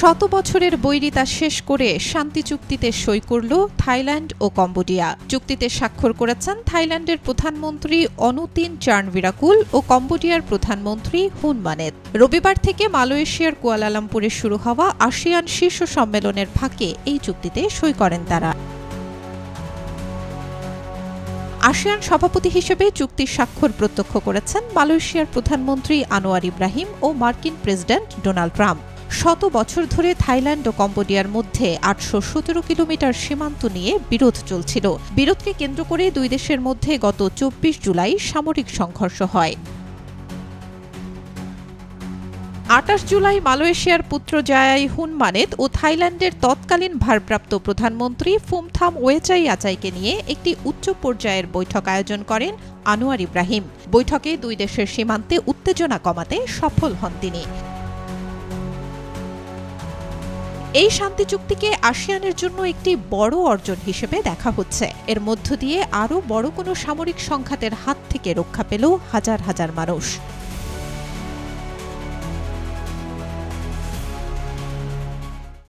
শত বছরের বৈরিতা শেষ করে শান্তি চুক্তিতে সই করল থাইল্যান্ড ও কম্বোডিয়া। চুক্তিতে স্বাক্ষর করেছেন থাইল্যান্ডের প্রধানমন্ত্রী অনুতিন চার্নভিরাকুল ও কম্বোডিয়ার প্রধানমন্ত্রী হুন মানেত। রবিবার থেকে মালয়েশিয়ার কুয়ালালামপুরে শুরু হওয়া আসিয়ান শীর্ষ সম্মেলনের ফাঁকে এই চুক্তিতে সই করেন তারা। আসিয়ান সভাপতি হিসেবে চুক্তির স্বাক্ষর প্রত্যক্ষ করেছেন মালয়েশিয়ার প্রধানমন্ত্রী আনোয়ার ইব্রাহিম ও মার্কিন প্রেসিডেন্ট ডোনাল্ড ট্রাম্প। শত বছর ধরে থাইল্যান্ড ও কম্বোডিয়ার মধ্যে ৮১৭ কিলোমিটার সীমান্ত নিয়ে বিরোধ চলছিল। বিরোধকে কেন্দ্র করে দুই দেশের মধ্যে গত ২৪ জুলাই সামরিক সংঘর্ষ হয়। ২৮ জুলাই মালয়েশিয়ার পুত্রজায়াই হুন মানেত ও থাইল্যান্ডের তৎকালীন ভারপ্রাপ্ত প্রধানমন্ত্রী ফুমথাম ওয়েচাইয়াচাইকে নিয়ে একটি উচ্চ পর্যায়ের বৈঠক আয়োজন করেন আনোয়ার ইব্রাহিম। বৈঠকে দুই দেশের সীমান্তে উত্তেজনা কমাতে সফল হন তিনি। এই শান্তি চুক্তিকে আসিয়ানের জন্য একটি বড় অর্জন হিসেবে দেখা হচ্ছে। এর মধ্য দিয়ে আরও বড় কোনো সামরিক সংঘাতের হাত থেকে রক্ষা পেল হাজার হাজার মানুষ।